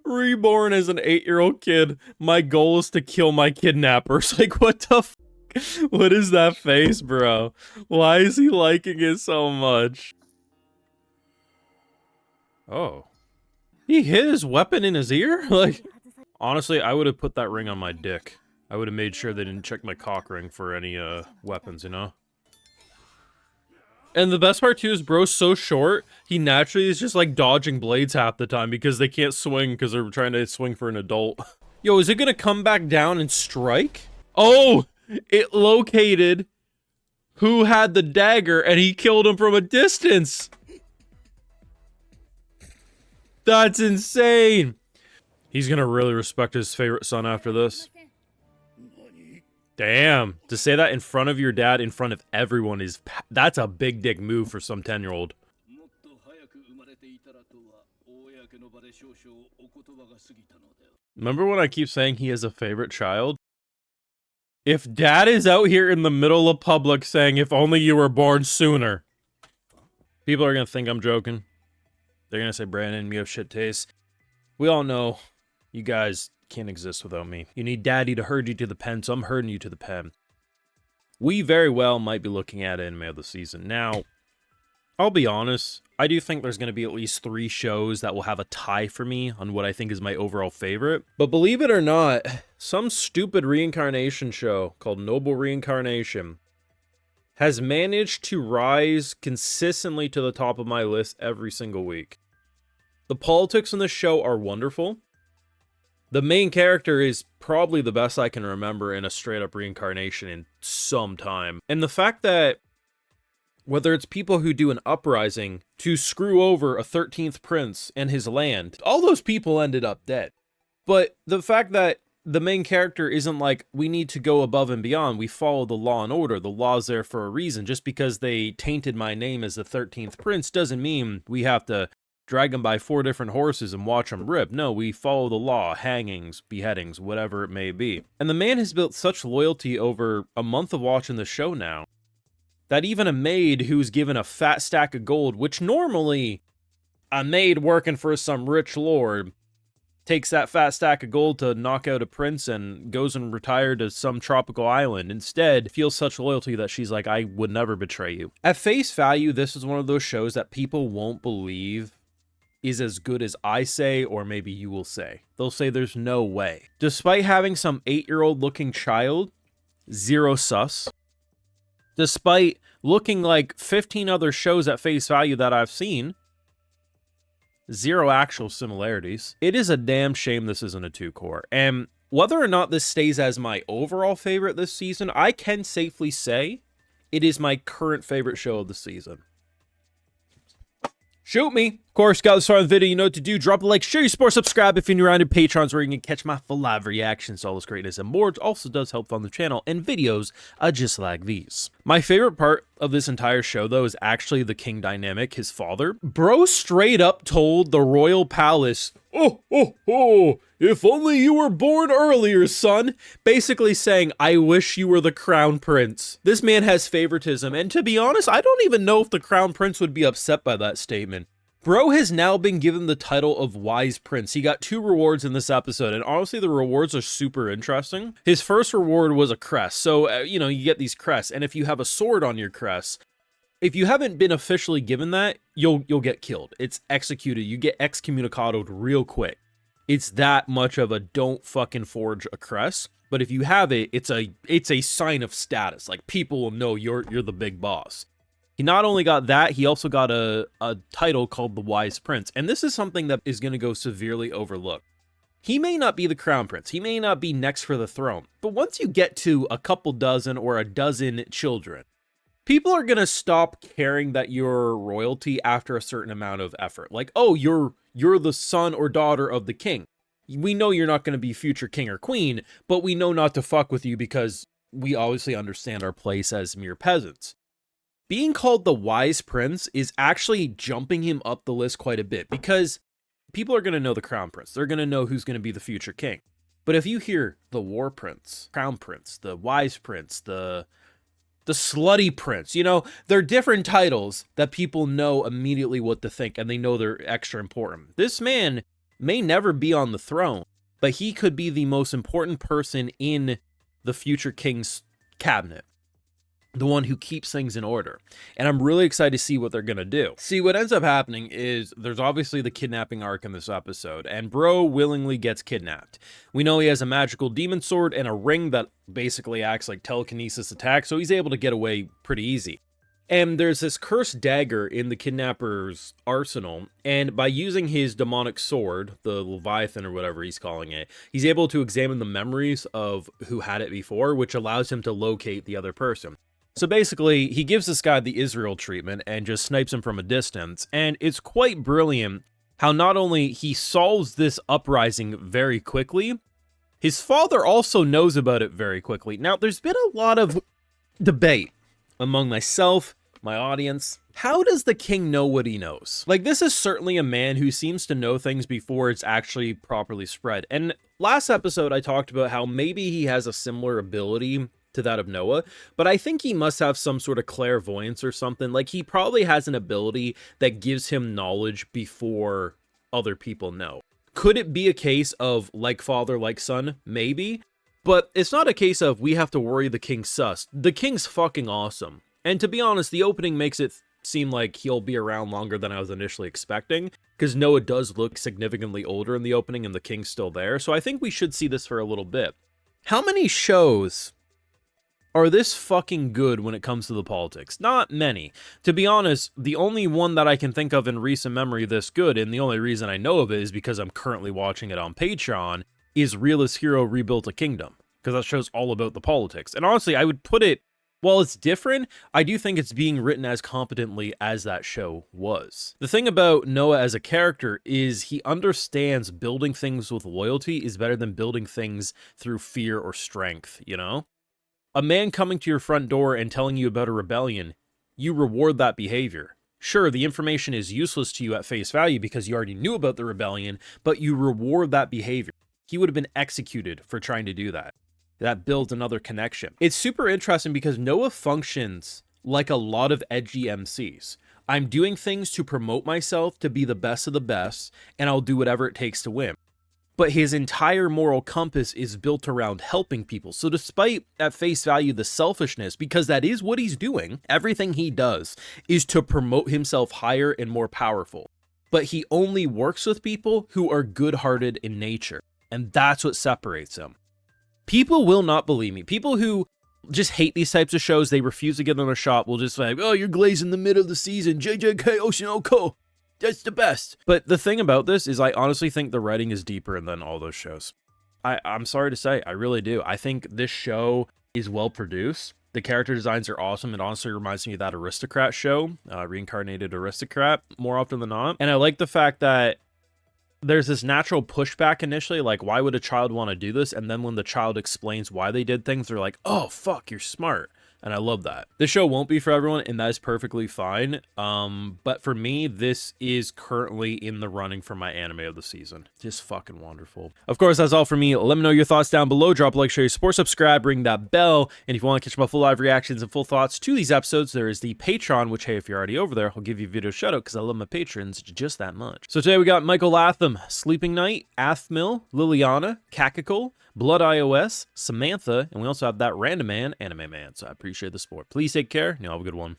Reborn as an 8-year-old kid. My goal is to kill my kidnappers. Like, what the f? What is that face, bro? Why is he liking it so much? Oh. He hit his weapon in his ear? Like, honestly, I would have put that ring on my dick. I would have made sure they didn't check my cock ring for any, weapons, you know? And the best part, too, is bro's so short, he naturally is just, like, dodging blades half the time because they can't swing because they're trying to swing for an adult. Yo, is it gonna come back down and strike? Oh! It located who had the dagger, and he killed him from a distance! That's insane! He's gonna really respect his favorite son after this. Damn, to say that in front of your dad, in front of everyone, that's a big dick move for some 10-year-old. Remember when I keep saying he has a favorite child? If dad is out here in the middle of public saying, if only you were born sooner, people are gonna think I'm joking. They're gonna say, Brandon, you have shit taste. We all know you guys can't exist without me. You need daddy to herd you to the pen, so I'm herding you to the pen. We very well might be looking at anime of the season. Now, I'll be honest, I do think there's going to be at least 3 shows that will have a tie for me on what I think is my overall favorite. But believe it or not, some stupid reincarnation show called Noble Reincarnation has managed to rise consistently to the top of my list every single week. The politics in this show are wonderful. The main character is probably the best I can remember in a straight-up reincarnation in some time. And the fact that whether it's people who do an uprising to screw over a 13th prince and his land, all those people ended up dead. But the fact that the main character isn't like, we need to go above and beyond, we follow the law and order, the law's there for a reason. Just because they tainted my name as the 13th prince doesn't mean we have to drag him by 4 different horses and watch him rip. No, we follow the law, hangings, beheadings, whatever it may be. And the man has built such loyalty over a month of watching the show now, that even a maid who's given a fat stack of gold, which normally a maid working for some rich lord takes that fat stack of gold to knock out a prince and goes and retire to some tropical island. Instead, feels such loyalty that she's like, I would never betray you. At face value, this is one of those shows that people won't believe is as good as I say, or maybe you will say. They'll say there's no way. Despite having some 8-year-old looking child, zero sus. Despite looking like 15 other shows at face value that I've seen, zero actual similarities. It is a damn shame this isn't a 2-core. And whether or not this stays as my overall favorite this season, I can safely say it is my current favorite show of the season. Shoot me. Of course, got this far in the video, you know what to do. Drop a like, share your support, subscribe if you're new around to Patrons where you can catch my full live reactions to all this greatness and more. It also does help fund the channel and videos just like these. My favorite part of this entire show, though, is actually the king dynamic, his father. Bro straight up told the royal palace, oh, if only you were born earlier, son. Basically saying, I wish you were the crown prince. This man has favoritism, and to be honest, I don't even know if the crown prince would be upset by that statement. Bro has now been given the title of Wise Prince. He got 2 rewards in this episode, and honestly, the rewards are super interesting. His first reward was a crest, so, you know, you get these crests, and if you have a sword on your crest, if you haven't been officially given that, you'll get killed. It's executed. You get excommunicated real quick. It's that much of a don't fucking forge a crest, but if you have it, it's a sign of status. Like, people will know you're the big boss. He not only got that, he also got a title called the Wise Prince. And this is something that is going to go severely overlooked. He may not be the crown prince. He may not be next for the throne. But once you get to a couple dozen or a dozen children, people are going to stop caring that you're royalty after a certain amount of effort. Like, oh, you're the son or daughter of the king. We know you're not going to be future king or queen, but we know not to fuck with you because we obviously understand our place as mere peasants. Being called the Wise Prince is actually jumping him up the list quite a bit because people are going to know the Crown Prince. They're going to know who's going to be the future king. But if you hear the War Prince, Crown Prince, the Wise Prince, the Slutty Prince, you know, they're different titles that people know immediately what to think and they know they're extra important. This man may never be on the throne, but he could be the most important person in the future king's cabinet. The one who keeps things in order. And I'm really excited to see what they're going to do. See, what ends up happening is there's obviously the kidnapping arc in this episode, and Bro willingly gets kidnapped. We know he has a magical demon sword and a ring that basically acts like telekinesis attack, so he's able to get away pretty easy. And there's this cursed dagger in the kidnapper's arsenal, and by using his demonic sword, the Leviathan or whatever he's calling it, he's able to examine the memories of who had it before, which allows him to locate the other person. So basically, he gives this guy the Israel treatment and just snipes him from a distance, and it's quite brilliant how not only he solves this uprising very quickly, his father also knows about it very quickly. Now, there's been a lot of debate among myself, my audience. How does the king know what he knows? Like, this is certainly a man who seems to know things before it's actually properly spread. And last episode, I talked about how maybe he has a similar ability to that of Noah, but I think he must have some sort of clairvoyance or something. Like, he probably has an ability that gives him knowledge before other people know. Could it be a case of like father, like son? Maybe, but it's not a case of we have to worry the king's sus. The king's fucking awesome. And to be honest, the opening makes it seem like he'll be around longer than I was initially expecting, because Noah does look significantly older in the opening and the king's still there. So I think we should see this for a little bit. How many shows are this fucking good when it comes to the politics? Not many. To be honest, the only one that I can think of in recent memory this good, and the only reason I know of it is because I'm currently watching it on Patreon, is Realist Hero Rebuilt a Kingdom, because that show's all about the politics. And honestly, I would put it, while it's different, I do think it's being written as competently as that show was. The thing about Noah as a character is he understands building things with loyalty is better than building things through fear or strength, you know? A man coming to your front door and telling you about a rebellion, you reward that behavior. Sure, the information is useless to you at face value because you already knew about the rebellion, but you reward that behavior. He would have been executed for trying to do that. That builds another connection. It's super interesting because Noah functions like a lot of edgy MCs. I'm doing things to promote myself to be the best of the best, and I'll do whatever it takes to win. But his entire moral compass is built around helping people. So despite at face value the selfishness, because that is what he's doing, everything he does is to promote himself higher and more powerful. But he only works with people who are good-hearted in nature, and that's what separates him. People will not believe me. People who just hate these types of shows, they refuse to give them a shot, will just say, oh, you're glazing the mid of the season, JJK Ocean Oko. That's the best. But the thing about this is I honestly think the writing is deeper than all those shows. I'm sorry to say, I really do. I think this show is well produced. The character designs are awesome. It honestly reminds me of that Aristocrat show, Reincarnated Aristocrat, more often than not. And I like the fact that there's this natural pushback initially, like, why would a child want to do this? And then when the child explains why they did things, they're like, oh, fuck, you're smart. And I love that. This show won't be for everyone, and that is perfectly fine. But for me, this is currently in the running for my anime of the season. Just fucking wonderful. Of course, that's all for me. Let me know your thoughts down below. Drop a like, share your support, subscribe, ring that bell. And if you want to catch my full live reactions and full thoughts to these episodes, there is the Patreon, which, hey, if you're already over there, I'll give you a video shout out because I love my patrons just that much. So today we got Michael Latham, Sleeping Knight, Athmil, Liliana, Kakakol, Blood iOS, Samantha, and we also have that Random Man, Anime Man. So I appreciate the support. Please take care, and you all have a good one.